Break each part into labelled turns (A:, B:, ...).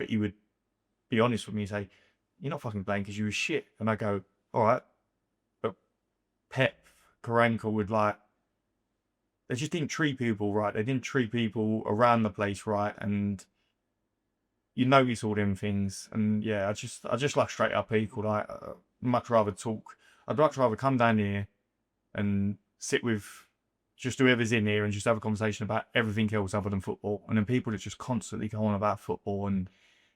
A: but he would be honest with me and say, "You're not fucking playing because you were shit." And I go, "All right." But Pep, Karanka would they just didn't treat people right. They didn't treat people around the place right. And you notice all them things. And yeah, I just like straight up people. Much rather talk. I'd much rather come down here and sit with just whoever's in here and just have a conversation about everything else other than football. And then people that just constantly go on about football and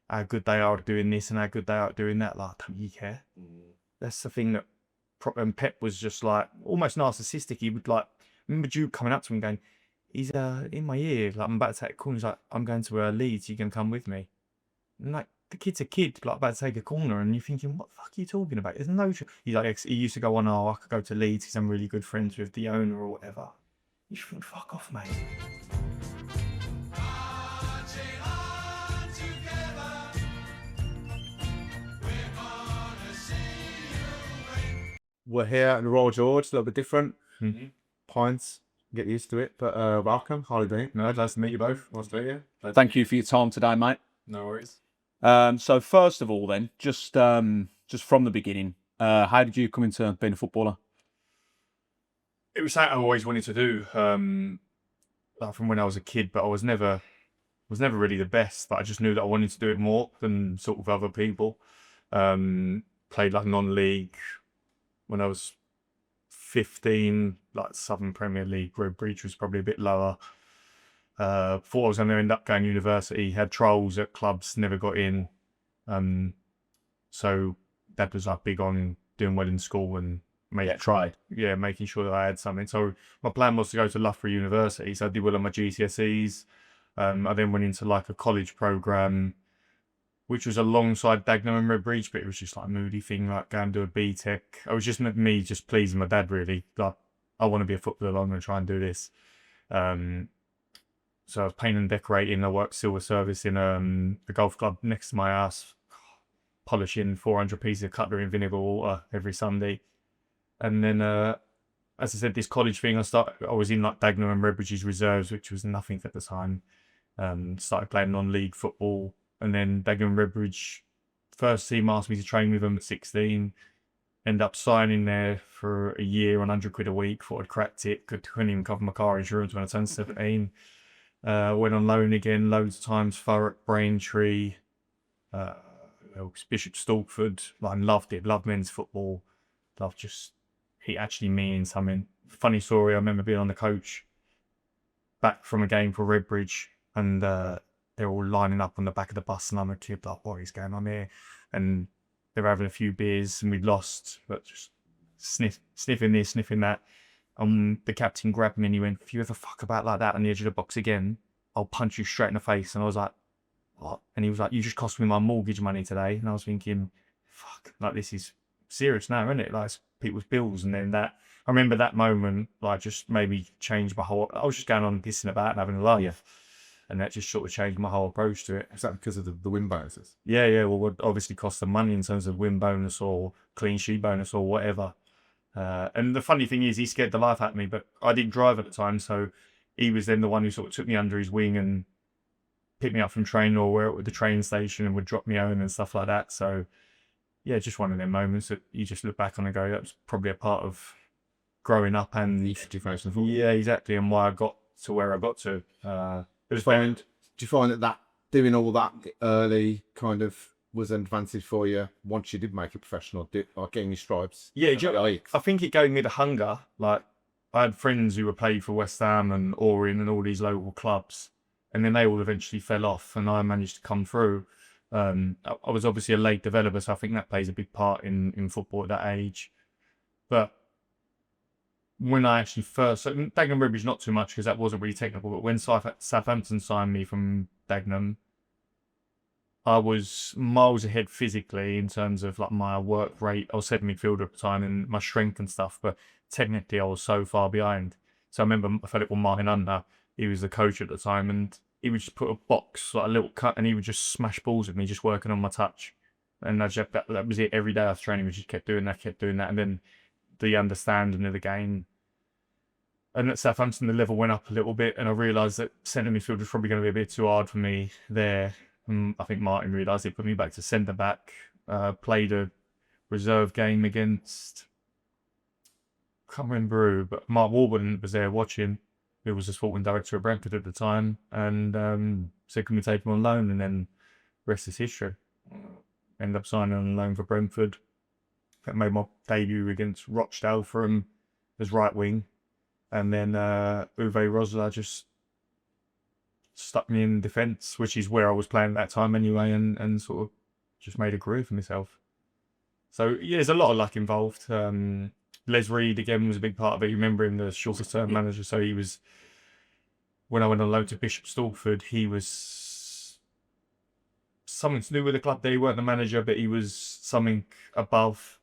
A: how good they are at doing this and how good they are at doing that. Like, don't you care? That's the thing that and Pep was just like almost narcissistic. He would remember Jude coming up to him going, he's in my ear, like I'm about to take a corner. He's like, I'm going to Leeds, you can come with me. And like the kid's a kid, like about to take a corner, and you're thinking, what the fuck are you talking about? There's no. He's like, he used to go on, I could go to Leeds because I'm really good friends with the owner or whatever. You should think, fuck off, mate.
B: We're here at the Royal George, a little bit different.
A: Mm-hmm.
B: Pints, get used to it. But welcome, Harlee Dean.
A: No, nice to meet you both.
B: Nice to meet you.
C: Thank you for your time today, mate.
A: No worries.
C: So first of all, then, just from the beginning, how did you come into being a footballer?
A: It was something I always wanted to do, from when I was a kid, but I was never really the best. But I just knew that I wanted to do it more than sort of other people. Played like non-league when I was 15, like Southern Premier League. Redbridge was probably a bit lower. Thought I was going to end up going to university. Had trials at clubs, never got in. So Dad was big on doing well in school and making sure that I had something. So my plan was to go to Loughborough University. So I did well on my GCSEs. I then went into a college program, which was alongside Dagenham and Redbridge, but it was just a moody thing, going to do a BTEC. I was just pleasing my dad, really. I want to be a footballer. I'm going to try and do this. So I was painting and decorating. I worked silver service in the golf club next to my house, polishing 400 pieces of cutlery in vinegar water every Sunday. And then, as I said, this college thing, I was in Dagenham and Redbridge's reserves, which was nothing at the time. Started playing non-league football. And then Dagenham and Redbridge first team asked me to train with them at 16. End up signing there for a year on 100 quid a week. Thought I'd cracked it. Couldn't even cover my car insurance when I turned 17. Went on loan again loads of times. Thurrock, Braintree, Bishop Stortford. Loved it. Loved men's football. Loved just it actually meaning something. Funny story. I remember being on the coach back from a game for Redbridge, and they're all lining up on the back of the bus, and I'm a kid like, what is going on here? And they're having a few beers, and we'd lost, but just sniffing this, sniffing that. The captain grabbed me and he went, if you ever fuck about like that on the edge of the box again, I'll punch you straight in the face. And I was like, what? And he was like, you just cost me my mortgage money today. And I was thinking, fuck, this is serious now, isn't it? It's people's bills. And then I remember that moment, just maybe changed my whole, I was just going on pissing about and having a laugh. And that just sort of changed my whole approach to it.
B: Is that because of the win bonuses?
A: Yeah. Well, it obviously cost them money in terms of win bonus or clean sheet bonus or whatever. And the funny thing is, he scared the life out of me, but I didn't drive at the time. So he was then the one who sort of took me under his wing and picked me up from training or where at the train station and would drop me home and stuff like that. So yeah, just one of them moments that you just look back on and go, that was probably a part of growing up and yeah, exactly. And why I got to where I got to.
B: Do you find that doing all that early kind of was an advantage for you once you did make it professional, getting your stripes?
A: Yeah, I think it gave me the hunger. I had friends who were played for West Ham and Orient and all these local clubs, and then they all eventually fell off, and I managed to come through. I was obviously a late developer, so I think that plays a big part in football at that age. But when I actually first, so Dagenham Redbridge not too much because that wasn't really technical, but when Southampton signed me from Dagenham, I was miles ahead physically in terms of my work rate. I was centre midfielder at the time and my strength and stuff, but technically I was so far behind. So I remember a fellow called Martin Under, he was the coach at the time, and he would just put a box, a little cut, and he would just smash balls with me, just working on my touch. And that was it every day after training. We just kept doing that. And then the understanding of the game. And at Southampton, the level went up a little bit, and I realised that centre midfield was probably going to be a bit too hard for me there. I think Martin realised it, put me back to centre back. Played a reserve game against, can't remember who, but Mark Warburton was there watching, who was the sporting director of Brentford at the time, and said, can we take him on loan? And then rest is history. Ended up signing on loan for Brentford. I made my debut against Rochdale for him as right wing. And then Uwe Rosler just stuck me in defence, which is where I was playing at that time anyway, and sort of just made a career for myself. So yeah, there's a lot of luck involved. Les Reed again was a big part of it. You remember him, the shortest term manager. So he was, when I went on loan to Bishop Stortford, he was something to do with the club there. He weren't the manager, but he was something above,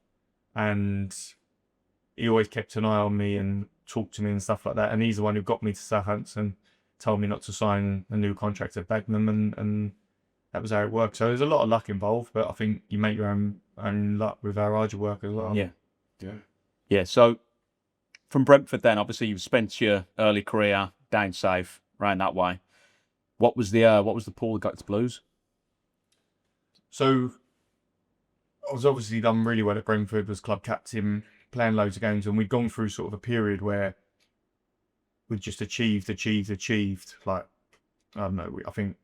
A: and he always kept an eye on me and talked to me and stuff like that. And he's the one who got me to Southampton, told me not to sign a new contract at Dagenham, and that was how it worked. So there's a lot of luck involved, but I think you make your own luck with our hard work as well.
C: Yeah. So from Brentford, then obviously you've spent your early career down south, right that way. What was the pull that got to Blues?
A: So I was obviously done really well at Brentford, was club captain, playing loads of games, and we'd gone through sort of a period where we'd just achieved. Like, I don't know, I think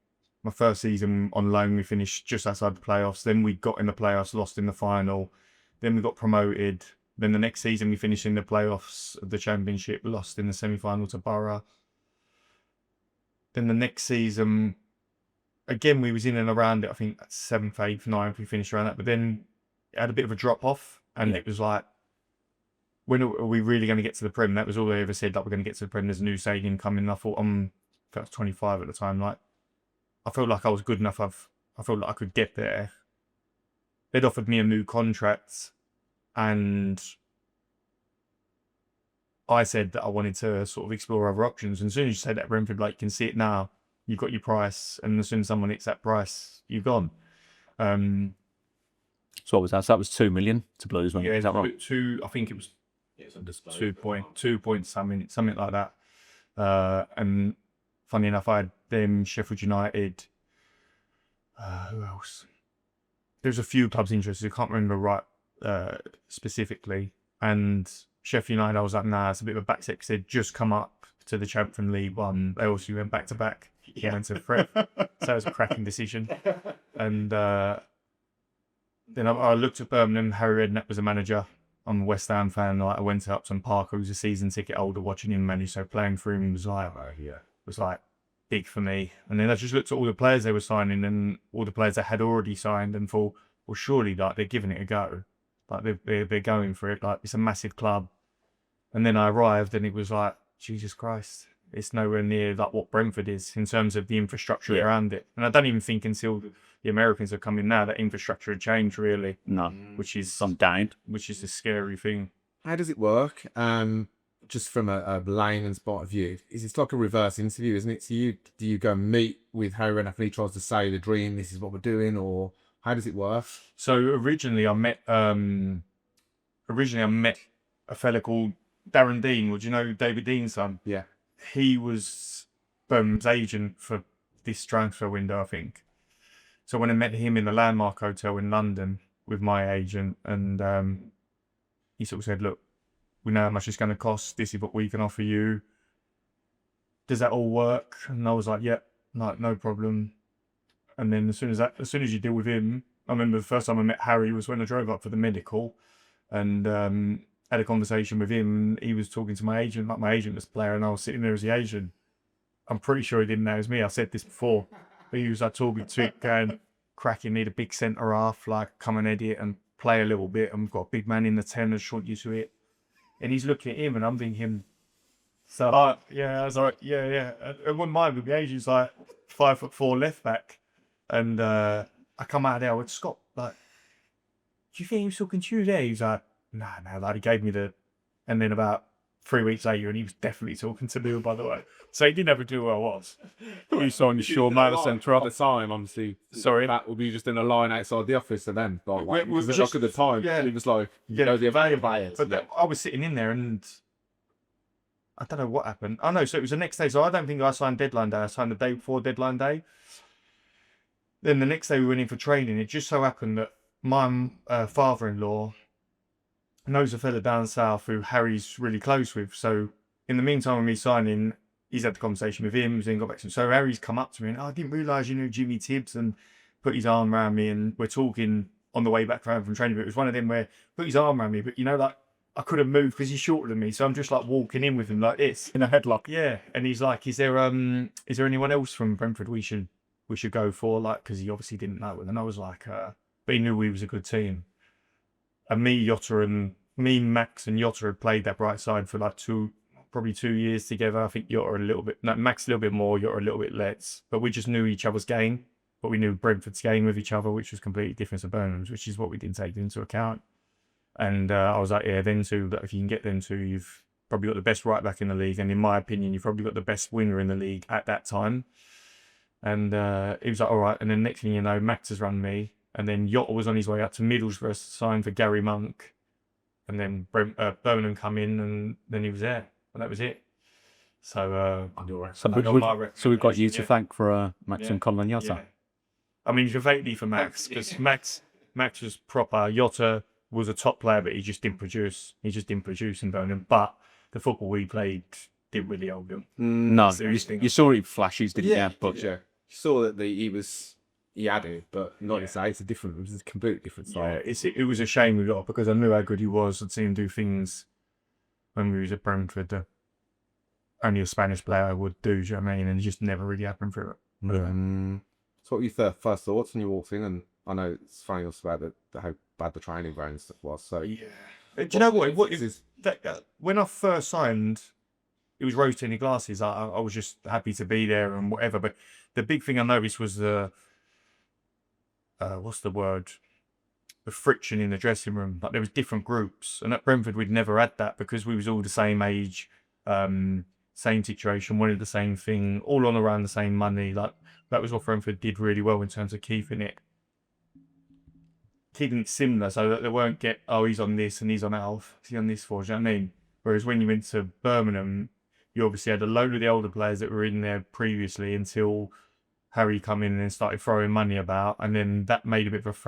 A: my first season on loan, we finished just outside the playoffs. Then we got in the playoffs, lost in the final. Then we got promoted. Then the next season we finished in the playoffs of the Championship, lost in the semi-final to Borough. Then the next season, again, we was in and around it. I think 7th, 8th, 9th, we finished around that. But then it had a bit of a drop-off, and it was like, when are we really going to get to the Prem? That was all they ever said, like, we're going to get to the Prem. There's a new stadium coming. I thought, I was 25 at the time. Like, I felt like I was good enough. I felt like I could get there. They'd offered me a new contract, and I said that I wanted to sort of explore other options. And as soon as you say that, Brentford, like, you can see it now. You've got your price, and as soon as someone hits that price, you've gone.
C: So what was that? So that was 2 million to Blues, wasn't it?
A: Yeah,
C: Is that right?
A: I think it was 2 point something like that. And funny enough, I had them, Sheffield United. Who else? There's a few clubs interested. I can't remember right specifically. And Sheffield United, I was like, nah, it's a bit of a backset because they'd just come up to the Champions League one. They also went back to back. He went to Fred. So it was a cracking decision. And then I looked at Birmingham. Harry Redknapp was a manager. I'm a West Ham fan. Like, I went to Upton Park. I was a season ticket holder watching him manage. So playing for him was like big for me. And then I just looked at all the players they were signing and all the players that had already signed and thought, well, surely like they're giving it a go. Like they're going for it. Like, it's a massive club. And then I arrived and it was like, Jesus Christ, it's nowhere near like what Brentford is in terms of the infrastructure around it. And I don't even think until the Americans have come in now that infrastructure had changed really.
C: No,
A: which is
C: some down.
A: Which is the scary thing.
B: How does it work? Just from a layman's point of view, it's like a reverse interview, isn't it? So do you go and meet with Harry Redknapp and he tries to say the dream, this is what we're doing, or how does it work?
A: So originally I met a fella called Darren Dean. Would you know David Dean's son?
B: Yeah.
A: He was Birmingham's agent for this transfer window, I think. So when I met him in the Landmark Hotel in London with my agent, and he sort of said, look, we know how much it's going to cost. This is what we can offer you. Does that all work? And I was like, yeah, no problem. And then as soon as you deal with him, I remember the first time I met Harry was when I drove up for the medical, and had a conversation with him. He was talking to my agent, like my agent was a player, and I was sitting there as the agent. I'm pretty sure he didn't know it was me. I said this before, but he was like talking to it, going, cracking, need a big centre half, like come and edit and play a little bit. And we've got a big man in the 10 and short you to it. And he's looking at him, and I'm thinking, so I was like, yeah. I wouldn't mind with the agent's like 5'4" left back. And I come out of there, I went, Scott, like, do you think he was talking to you there? He was like, nah, like, he gave me the, and then about 3 weeks later, and he was definitely talking to me, by the way. So he didn't have a clue who I was.
B: You saw on your shore motor centre at the time, obviously.
A: Sorry?
B: That would be just in a line outside the office, and then, like,
A: was
B: just,
A: just
B: at the time, he was like, the available.
A: But I was sitting in there, and I don't know what happened. Oh, no, so it was the next day. So I don't think I signed deadline day. I signed the day before deadline day. then the next day we went in for training. It just so happened that my father-in-law knows a fella down south who Harry's really close with. So in the meantime of me signing, he's had the conversation with him, then got back to him. So Harry's come up to me and, I didn't realise you knew Jimmy Tibbs, and put his arm around me, and we're talking on the way back from training. But it was one of them where he put his arm around me, but like I couldn't move because he's shorter than me. So I'm just like walking in with him like this.
C: In a headlock.
A: Yeah. And he's like, is there anyone else from Brentford we should go for? Like, because he obviously didn't know. And I was like, but he knew we was a good team. And me, Max and Jota had played that right side for like probably 2 years together. I think Jota a little bit, no, Max a little bit more, Jota a little bit less. But we just knew each other's game. But we knew Brentford's game with each other, which was completely different to Birmingham's, which is what we didn't take into account. And I was like, yeah, them two, if you can get them two, you've probably got the best right back in the league. And in my opinion, you've probably got the best winger in the league at that time. And he was like, all right. And then next thing you know, Max has run me. And then Jota was on his way up to Middlesbrough to sign for Gary Monk. And then Birmingham come in, and then he was there. And that was it. So,
C: so we've got you to thank for Max and Colin and Jota.
A: Yeah. I mean, vaguely for Max, because Max was proper. Jota was a top player, but he just didn't produce. He just didn't produce in Birmingham. But the football we played didn't really hold him.
C: No, you saw it flashes, didn't you? But
B: you saw that he had it, but like you say, it was a completely different style.
A: Yeah, it was a shame we got, because I knew how good he was. I'd seen him do things when we was at Brentford that only a Spanish player would do. Do you know what I mean? And it just never really happened for it.
B: So what were your first thoughts when you walked in? And I know it's funny also about how bad the training ground and stuff was. So
A: yeah, do you know what? When I first signed, it was rose-tinted glasses. I was just happy to be there and whatever. But the big thing I noticed was the what's the word? The friction in the dressing room. Like there was different groups, and at Brentford we'd never had that because we was all the same age, same situation, wanted the same thing, all on around the same money. Like that was what Brentford did really well in terms of keeping it similar, so that they won't get, oh, he's on this and he's on Alf, he's on this for, do you know what I mean? Whereas when you went to Birmingham, you obviously had a load of the older players that were in there previously until Harry come in and started throwing money about, and then that made a bit of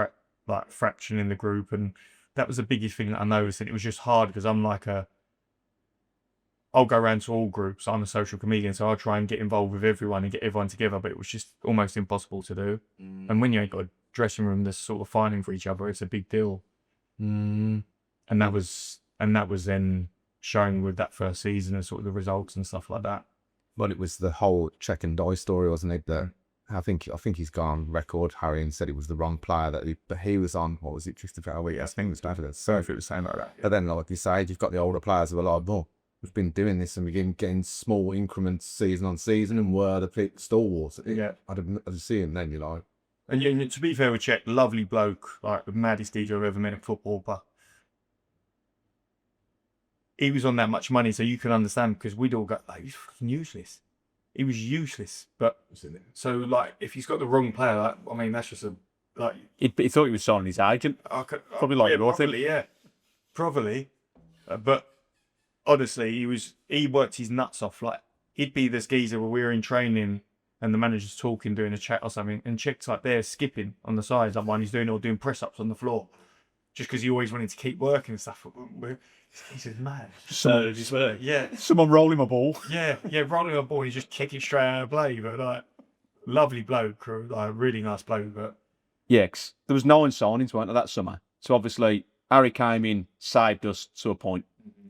A: a fraction in the group, and that was the biggest thing that I noticed. And it was just hard because I'm like I'll go around to all groups. I'm a social comedian, so I'll try and get involved with everyone and get everyone together, but it was just almost impossible to do. And when you ain't got a dressing room that's sort of fighting for each other, it's a big deal. And that was then showing with that first season and sort of the results and stuff like that.
B: Well, it was the whole check and die story, wasn't it? That I think he's gone record, Harry, and said it was the wrong player but he was on, what was it, just about a week? I think it was better. So if it was saying like that. But then, like you say, you've got the older players who are like, well, we've been doing this and we're getting small increments season on season, and were the stalwarts. I'd see him then, you're like.
A: And to be fair with Czech, lovely bloke, like the maddest DJ I've ever met in football, but he was on that much money, so you can understand, because we'd all go, like, he's fucking useless. He was useless, but so like if he's got the wrong player, like, I mean, that's just
C: he thought he was signing his agent. Probably like your thing.
A: Yeah, probably. But honestly, he worked his nuts off. Like he'd be this geezer where we were in training and the manager's talking, doing a chat or something, and Czech's like there skipping on the sides, like one he's doing, or doing press ups on the floor, just because he always wanted to keep working and stuff. He's just mad. So
C: Someone rolling my ball.
A: Yeah, rolling my ball. He's just kicking straight out of play, but like lovely bloke, like really nice bloke. But
C: yeah, 'cause there was 9 signings, weren't there, that summer? So obviously Harry came in, saved us to a point,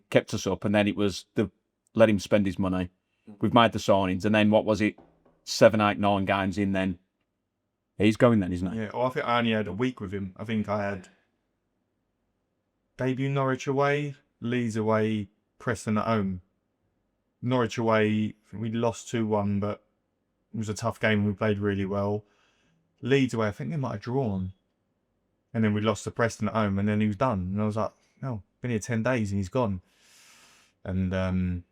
C: kept us up, and then it was let him spend his money. We've made the signings, and then what was it? 7, 8, 9 games in, then he's going then, isn't he?
A: Yeah. Well, I think I only had a week with him. I think I had debut Norwich away, Leeds away, Preston at home. Norwich away, we lost 2-1, but it was a tough game. We played really well. Leeds away, I think they might have drawn. And then we lost to Preston at home, and then he was done. And I was like, no, been here 10 days and he's gone. And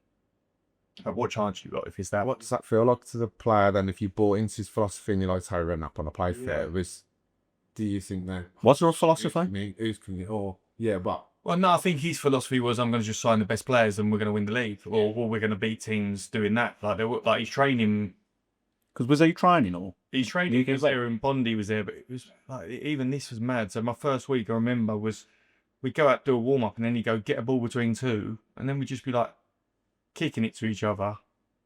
A: what chance you got if it's that?
B: What does that feel like to the player then, if you bought into his philosophy and you like Harry Redknapp on a play fair? Do you think that?
C: What's your philosophy?
A: Well, no, I think his philosophy was, I'm going to just sign the best players and we're going to win the league, or we're going to beat teams doing that. Like he's training
C: Because was he training or?
A: He's training. He was there and Bondi was there, but it was like even this was mad. So my first week I remember was we'd go out do a warm up and then he'd go get a ball between two, and then we'd just be like kicking it to each other,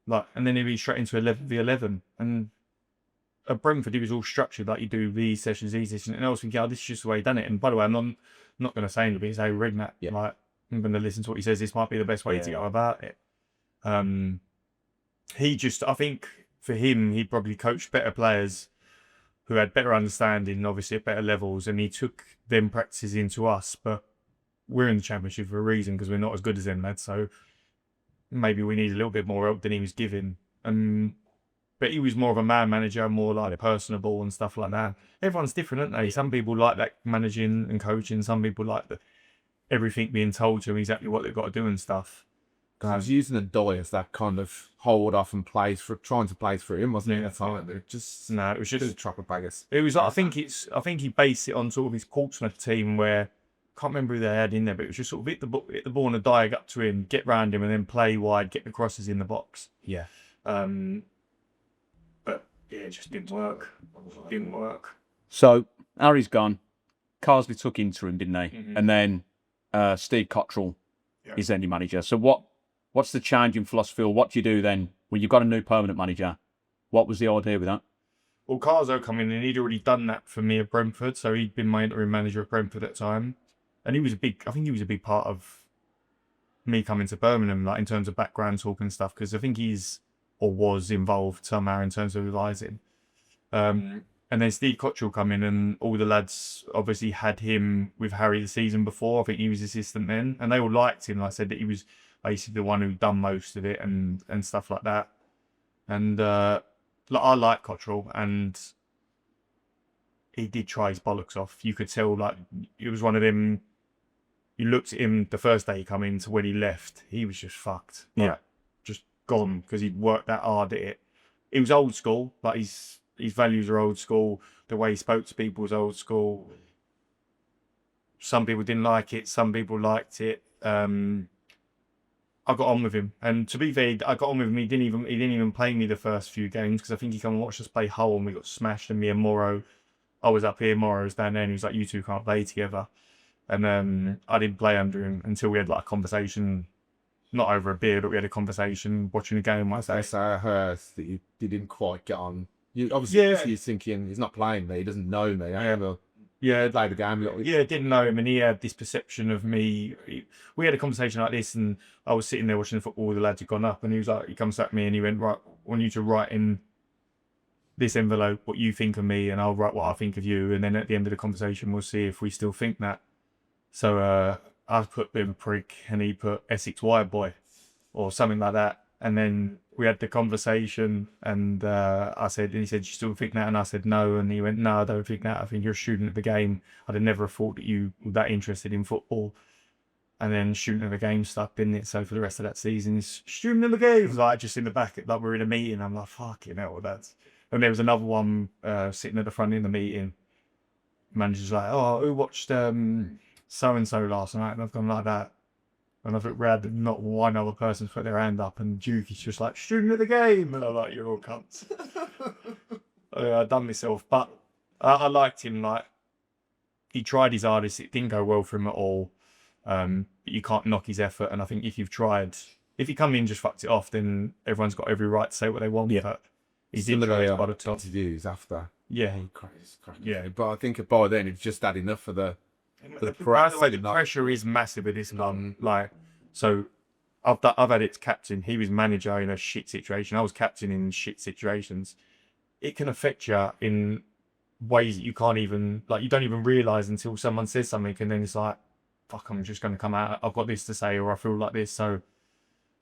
A: like, and then he'd be straight into 11v11. And at Brentford, he was all structured like you do these sessions, and I was thinking, oh, this is just the way he done it. And by the way, I'm not going to say anything. He's a Redknapp.
B: Yeah.
A: Like, I'm going to listen to what he says. This might be the best way to go about it. I think for him, he probably coached better players who had better understanding, obviously at better levels, and he took them practices into us. But we're in the Championship for a reason because we're not as good as them, lads. So maybe we need a little bit more help than he was giving. But he was more of a man manager, more like personable and stuff like that. Everyone's different, aren't they? Some people like that managing and coaching. Some people like everything being told to them exactly what they've got to do and stuff.
B: I was using a Doy as that kind of hold off and trying to play through him, wasn't it? At the time, it was just a trap of baggers.
A: It was like, I think he based it on sort of his Portsmouth team where I can't remember who they had in there, but it was just sort of hit the ball on a diag up to him, get round him, and then play wide, get the crosses in the box.
B: Yeah.
A: But yeah, it just didn't work. Didn't work.
C: So Harry's gone. Carsley took interim, didn't they?
A: Mm-hmm.
C: And then Steve Cotterill is then your manager. So what's the change in philosophy, or what do you do then when you've got a new permanent manager? What was the idea with that?
A: Well, Carzo come in and he'd already done that for me at Brentford, so he'd been my interim manager at Brentford at the time, and he was I think he was a big part of me coming to Birmingham, like in terms of background talk and stuff, because I think was involved somehow in terms of advising. And then Steve Cotterill come in, and all the lads obviously had him with Harry the season before. I think he was assistant then, and they all liked him. Like I said, that he was basically the one who done most of it and stuff like that. And I like Cotterill, and he did try his bollocks off. You could tell, like, it was one of them. You looked at him the first day he come in to when he left, he was just fucked. Like, just gone because he'd worked that hard at it. He was old school, like his values are old school. The way he spoke to people was old school. Some people didn't like it. Some people liked it. I got on with him, and to be fair, I got on with him. He didn't even play me the first few games because I think he come and watched us play Hull, and we got smashed. And me and Morrow, I was up here, Morrow was down there, and he was like, "You two can't play together." And I didn't play under him until we had like a conversation, not over a beer, but we had a conversation watching a game.
B: I heard that you didn't quite get on. You obviously you're thinking he's not playing me, he doesn't know me. I ever play the game a little bit.
A: Yeah, didn't know him, and he had this perception of me. We had a conversation like this, and I was sitting there watching the football. The lads had gone up, and he comes at me and he went, "Right, I want you to write in this envelope what you think of me, and I'll write what I think of you, and then at the end of the conversation, we'll see if we still think that." So I put bit of a prick, and he put Essex Wire Boy, or something like that, and then we had the conversation, and he said, "You still think that?" And I said, "No." And he went, "No, I don't think that. I think you're a student of the game. I'd have never thought that you were that interested in football." And then student of the game stuck, didn't it? So for the rest of that season, it's student of the game. Like just in the back, like we're in a meeting. I'm like, fucking hell, that's. And there was another one sitting at the front in the meeting. Manager's like, "Oh, who watched so and so last night?" And I've gone like that. And I've looked round and not one other person's put their hand up, and Duke is just like, "Student of the game." And I'm like, "You're all cunts." I done myself, but I liked him. Like, he tried his hardest. It didn't go well for him at all. But you can't knock his effort. And I think if you come in and just fucked it off, then everyone's got every right to say what they want.
B: Yeah.
A: But he did try by the top.
B: Interviews after.
A: Yeah.
B: Yeah. But I think by then it's just had enough for the
A: pressure is massive with this one. Like, so I've had it to captain. He was manager in a shit situation. I was captain in shit situations. It can affect you in ways that you can't even, like, you don't even realise until someone says something, and then it's like, fuck, I'm just going to come out. I've got this to say, or I feel like this. So,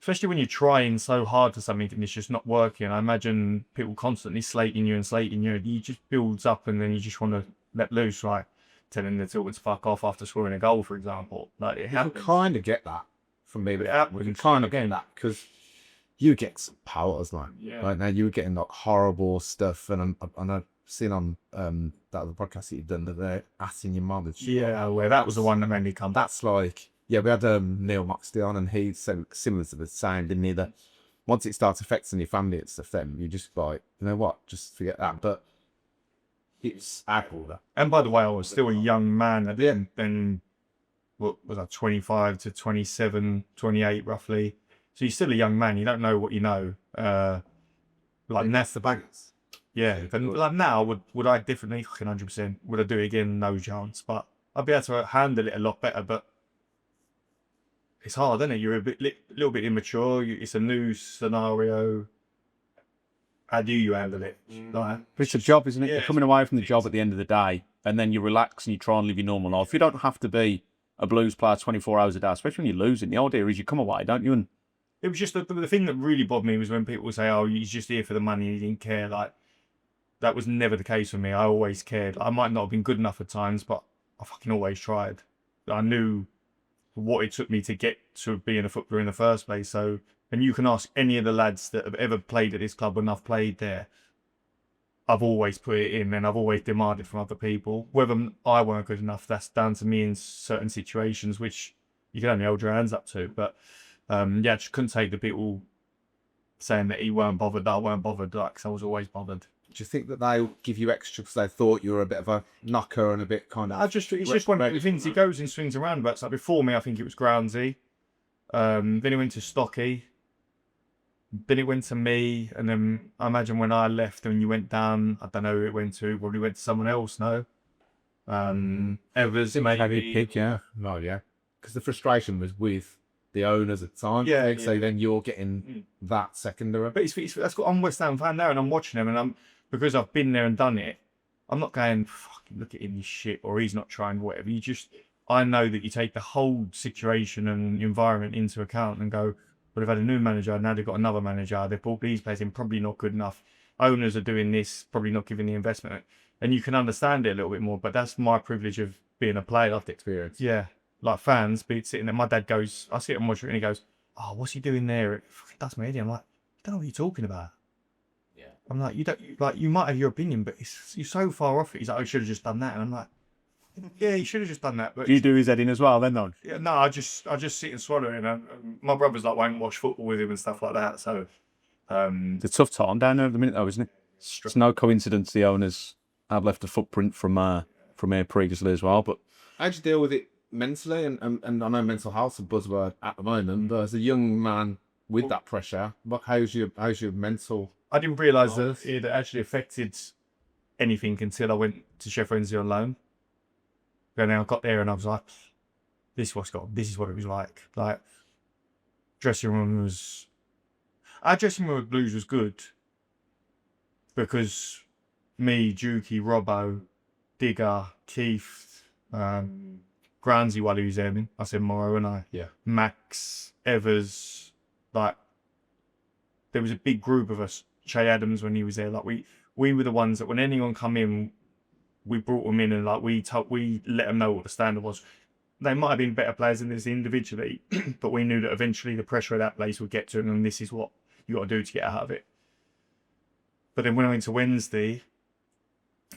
A: especially when you're trying so hard for something and it's just not working. I imagine people constantly slating you. You just builds up, and then you just want to let loose, like telling the Tiltons to fuck off after scoring a goal, for example. Like, it happens.
B: You kind of get that from me, but
A: happens.
B: you kind of get that because you get some powers, like right now you were getting like horrible stuff, and I've seen on that other podcast that you've done that they're asking your mum.
A: Well, that was the one that made me come.
B: That's like, we had Neil Moxley on, and he said similar to the same, didn't he? That once it starts affecting your family and stuff, then you just like, you know what, just forget that. But it's alcohol.
A: And by the way, I was still a young man at then. What was I, 25 to 27, 28 roughly. So you're still a young man. You don't know what you know. Like
B: That's the balance.
A: yeah. But like now, would I differently? Fucking 100%. Would I do it again? No chance. But I'd be able to handle it a lot better. But it's hard, isn't it? You're a little bit immature. It's a new scenario. How do you handle it? Like,
C: But it's a job, isn't it?
A: Yeah,
C: You're coming away from the job at the end of the day, and then you relax and you try and live your normal life. You don't have to be a blues player 24 hours a day, especially when you're losing. The idea is you come away, don't you? And
A: it was just the thing that really bothered me was when people say, "Oh, he's just here for the money. He didn't care." Like that was never the case for me. I always cared. I might not have been good enough at times, but I fucking always tried. I knew what it took me to get to being a footballer in the first place. So, and you can ask any of the lads that have ever played at this club when I've played there. I've always put it in, and I've always demanded from other people. Whether I weren't good enough, that's down to me in certain situations, which you can only hold your hands up to. But yeah, I just couldn't take the people saying that he weren't bothered, that I weren't bothered, like, 'cause I was always bothered.
B: Do you think that they give you extra because they thought you were a bit of a knocker and a bit kind of...
A: It's just one of the things. He goes in swings and roundabouts. Like before me, I think it was Groundsy. Then he went to Stocky. Then it went to me, and then I imagine when I left and you went down, I don't know who it went to. Probably went to someone else. No, Evers maybe.
C: pick, yeah.
B: No, yeah. Because the frustration was with the owners at the time.
A: Yeah,
B: So
A: yeah.
B: then you're getting that secondary.
A: But that's what I'm West Ham fan now, and I'm watching him, and because I've been there and done it. I'm not going, fucking look at him, he's shit, or he's not trying, whatever. I know that you take the whole situation and environment into account and go, but they've had a new manager, now they've got another manager, they've brought these players in, probably not good enough. Owners are doing this, probably not giving the investment. And you can understand it a little bit more, but that's my privilege of being a player.
B: Life experience.
A: Yeah, like fans, be sitting there. My dad goes, I sit and watch it, and he goes, "Oh, what's he doing there?" It fucking does my head in. I'm like, I don't know what you're talking about.
B: Yeah.
A: I'm like, you might have your opinion, but you're so far off it. He's like, I should have just done that, and I'm like, yeah, you should have just done that. But
C: Do you do his head in as well then, though?
A: yeah, no, I just sit and swallow it. And my brother's like, won't watch football with him and stuff like that. So,
C: It's a tough time down there at the minute, though, isn't it? It's no coincidence the owners have left a footprint from here previously as well. But
B: How do you deal with it mentally? And I know mental health's a buzzword at the moment, but as a young man with that pressure, how's your mental?
A: I didn't realise that it actually affected anything until I went to Sheffield Wednesday on loan. And then I got there and I was like, this is what it was like. Like, our dressing room with Blues was good because me, Dukey, Robbo, Digger, Keith, Granzy while he was there, I said Morrow and I,
B: Yeah.
A: Max, Evers, like, there was a big group of us. Che Adams when he was there, like we were the ones that when anyone come in, we brought them in and like we let them know what the standard was. They might have been better players than this individually, but we knew that eventually the pressure of that place would get to them, and this is what you got to do to get out of it. But then when I went to Wednesday,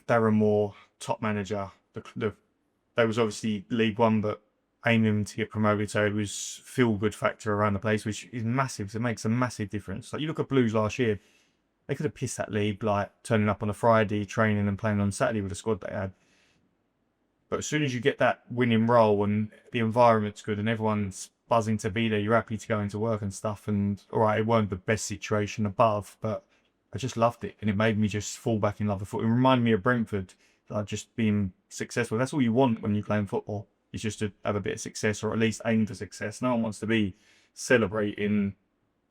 A: Darren Moore, top manager, they was obviously League One, but aiming to get promoted, so it was feel-good factor around the place, which is massive. It makes a massive difference. Like you look at Blues last year, they could have pissed that league, like turning up on a Friday, training and playing on Saturday with the squad they had. But as soon as you get that winning role and the environment's good and everyone's buzzing to be there, you're happy to go into work and stuff. And all right, it weren't the best situation above, but I just loved it, and it made me just fall back in love with football. It reminded me of Brentford, like just being successful. That's all you want when you play in football. Is just to have a bit of success, or at least aim for success. No one wants to be celebrating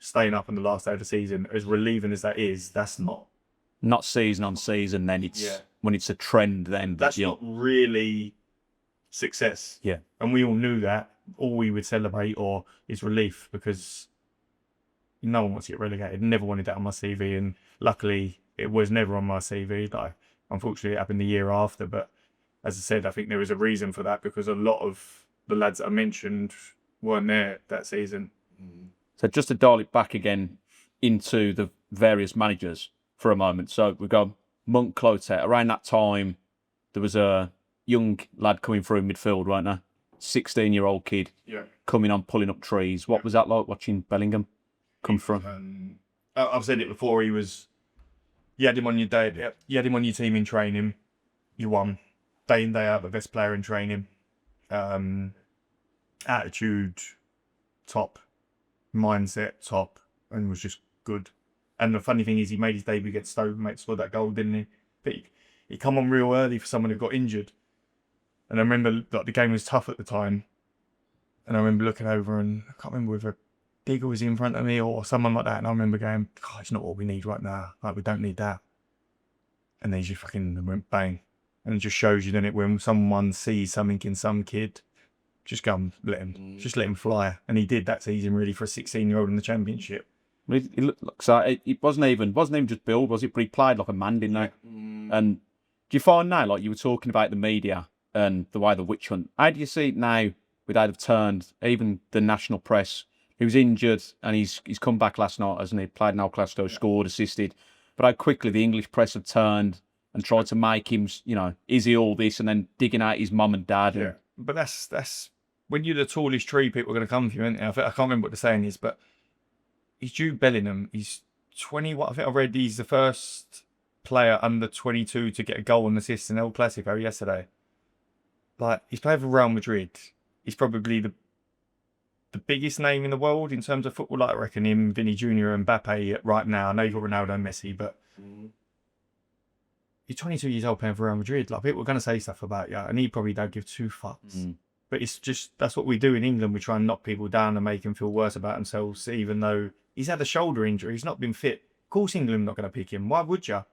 A: staying up on the last day of the season. As relieving as that is, that's not
C: season on season, then it's
A: Yeah.
C: when it's a trend, then
A: that's not really success.
C: Yeah.
A: And we all knew that. All we would celebrate or is relief, because no one wants to get relegated. Never wanted that on my CV, and luckily it was never on my CV. Like, unfortunately, it happened the year after, but as I said, I think there was a reason for that, because a lot of the lads that I mentioned weren't there that season.
C: So just to dial it back again into the various managers for a moment. So we go Monk, Clotet. Around that time, there was a young lad coming through midfield, weren't there? 16-year-old kid
A: Yeah.
C: coming on, pulling up trees. What was that like watching Bellingham? come from.
A: I've said it before. You had him on your day. You had him on your team in training. You won day in day out. The best player in training. Attitude top, mindset top, and was just good. And the funny thing is, he made his debut against Stoke, mate, scored that goal, didn't he? But he come on real early for someone who got injured. And I remember like, the game was tough at the time. And I remember looking over and I can't remember whether Digger was in front of me or someone like that. And I remember going, God, it's not what we need right now. Like, we don't need that. And then he just fucking went bang. And it just shows you, doesn't it, when someone sees something in some kid, just go and let him fly. And he did that season really for a 16-year-old in the Championship.
C: It looks like it wasn't even just build, was it? But he played like a man, didn't he? And do you find now, like you were talking about the media and the way the witch hunt, how do you see it now with how they've turned even the national press? He was injured and he's come back last night, hasn't he? Played in El Clasico, scored, assisted. But how quickly the English press have turned and tried to make him, is he all this? And then digging out his mum and dad.
A: Yeah. But that's when you're the tallest tree, people are going to come for you, aren't they? I can't remember what the saying is, but he's Jude Bellingham. He's 20. What I think I read, he's the first player under 22 to get a goal and assist in El Clasico yesterday. Like, he's playing for Real Madrid. He's probably the biggest name in the world in terms of football. Like, I reckon him, Vinny Jr. and Mbappe right now. I know you've got Ronaldo and Messi, but you're 22 years old playing for Real Madrid. Like, people are going to say stuff about you, and he probably don't give two fucks. But it's just, that's what we do in England. We try and knock people down and make them feel worse about themselves, even though he's had a shoulder injury. He's not been fit. Of course, England are not going to pick him. Why would you?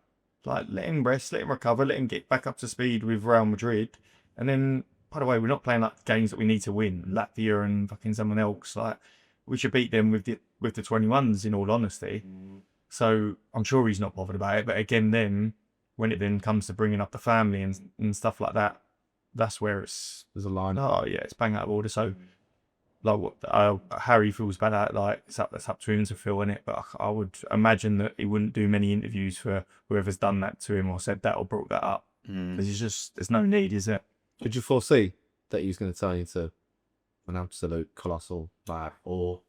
A: Like, let him rest, let him recover, let him get back up to speed with Real Madrid. And then, by the way, we're not playing like games that we need to win. Latvia and fucking someone else. Like, we should beat them with the 21s, in all honesty. So I'm sure he's not bothered about it. But again, then when it then comes to bringing up the family and stuff like that, that's where there's a line. Oh yeah, it's bang out of order. So like what Harry feels bad at, like that's up to him to feel in it. But I would imagine that he wouldn't do many interviews for whoever's done that to him or said that or brought that up. Because there's no need, is it?
B: Did you foresee that he was going to turn into an absolute colossal lad? Or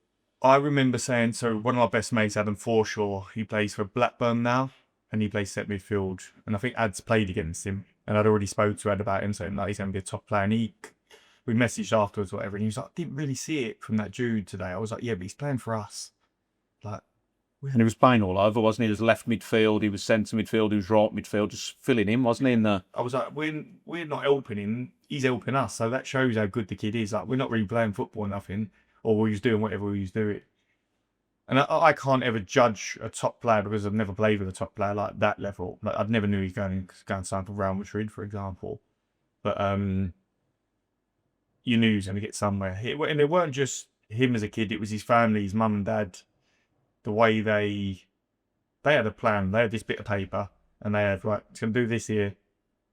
A: I remember saying, so one of my best mates, Adam Forshaw, he plays for Blackburn now, and he plays centre midfield. And I think Ad's played against him, and I'd already spoke to Ad about him, saying like he's going to be a top player. And we messaged afterwards, or whatever, and he was like, I didn't really see it from that Jude today. I was like, yeah, but he's playing for us. Like,
C: and he was playing all over, wasn't he? He was left midfield, he was centre midfield, he was right midfield, just filling in, wasn't he?
A: I was like, we're not helping him, he's helping us. So that shows how good the kid is. Like, we're not really playing football or nothing, or we was doing whatever we was doing. And I can't ever judge a top player because I've never played with a top player like that level. Like, I'd never knew he'd go and sign for Real Madrid, for example. But you knew he was going to get somewhere. And it weren't just him as a kid, it was his family, his mum and dad. The way they had a plan. They had this bit of paper, and they had, right, he's going to do this here.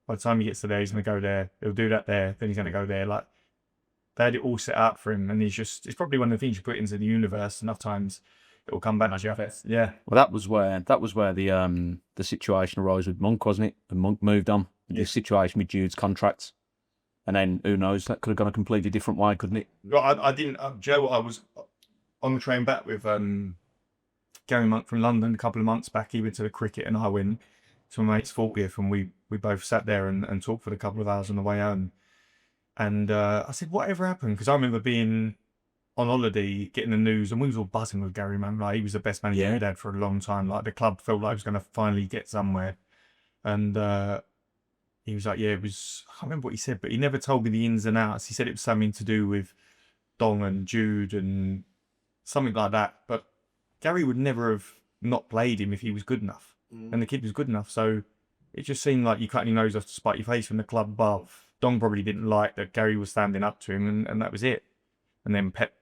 A: By the time he gets to there, he's going to go there. He'll do that there. Then he's going to go there. Like, they had it all set up for him, and it's probably one of the things you put into the universe. Enough times, it will come back to you. Yeah.
C: Well, that was where the situation arose with Monk, wasn't it? And Monk moved on. The situation with Jude's contracts, and then who knows? That could have gone a completely different way, couldn't it?
A: Well, I didn't. Joe, I was on the train back with Gary Monk from London a couple of months back. He went to the cricket and I went to my mate's 40th, and we both sat there and talked for a couple of hours on the way home. And I said, whatever happened? Because I remember being on holiday, getting the news, and we was all buzzing with Gary, man. Like, he was the best manager we'd had for a long time. Like, the club felt like it was going to finally get somewhere. And he was like, yeah, it was, I can't remember what he said, but he never told me the ins and outs. He said it was something to do with Dong and Jude and something like that. But Gary would never have not played him if he was good enough. And the kid was good enough. So it just seemed like you cut your nose off to spite your face from the club above. Dong probably didn't like that Gary was standing up to him, and that was it. And then Pep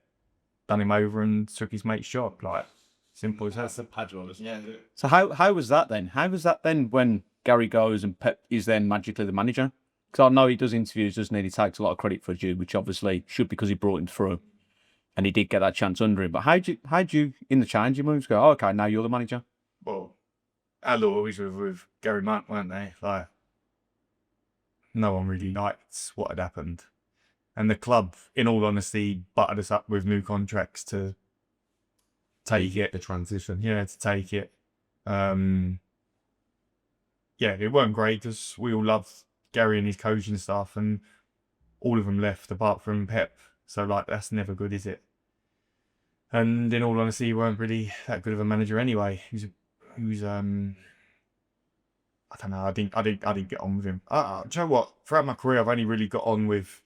A: done him over and took his mate's job. Like, simple as that.
B: that's the padron, isn't it?
A: Yeah.
C: So how was that then? How was that then when Gary goes and Pep is then magically the manager? Because I know he does interviews, doesn't he? He takes a lot of credit for Jude, which obviously should, because he brought him through. And he did get that chance under him. But how'd you in the changing rooms go, oh, okay, now you're the manager?
A: Well, our always with Gary Monk, weren't they? Like, no one really liked what had happened. And the club, in all honesty, buttered us up with new contracts to take it.
B: The transition.
A: Yeah, to take it. Yeah, it weren't great because we all loved Gary and his coaching staff, and all of them left apart from Pep. So like, that's never good, is it? And in all honesty, he weren't really that good of a manager anyway. He was I don't know. I didn't get on with him. Do you know what? Throughout my career, I've only really got on with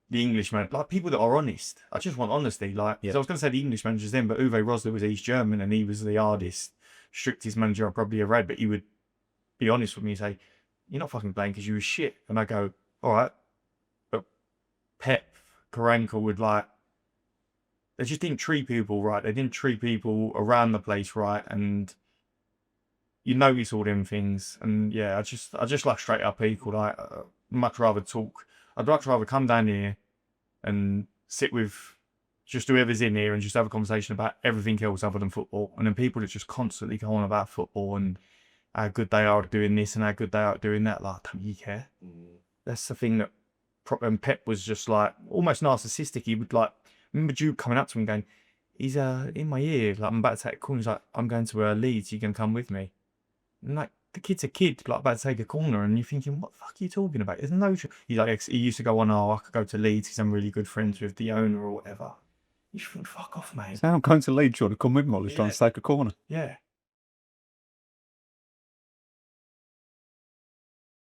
A: the Englishman, like people that are honest. I just want honesty. Like, so I was going to say the English managers then, but Uwe Rosler was East German, and he was the hardest, strictest manager I probably ever had. But he would be honest with me and say, "You're not fucking playing because you were shit." And I go, "All right," but Pep, Karanka would like. They just didn't treat people right. They didn't treat people around the place right, and you notice all them things. And yeah, I just like straight up people. Like, much rather talk. I'd much rather come down here and sit with just whoever's in here and just have a conversation about everything else other than football. And then people that just constantly go on about football and how good they are at doing this and how good they are at doing that. Like, don't you care? That's the thing that and Pep was just like almost narcissistic. He would like, remember Jude coming up to him going, he's in my ear, like I'm about to take a corner. He's like, I'm going to Leeds, you can come with me. And like, the kid's a kid, like about to take a corner, and you're thinking, what the fuck are you talking about? There's no. He's like, he used to go on, I could go to Leeds because I'm really good friends with the owner or whatever. You should think, fuck off, mate.
C: So I'm going to Leeds, you want to come with me while he's trying to take a corner.
A: Yeah.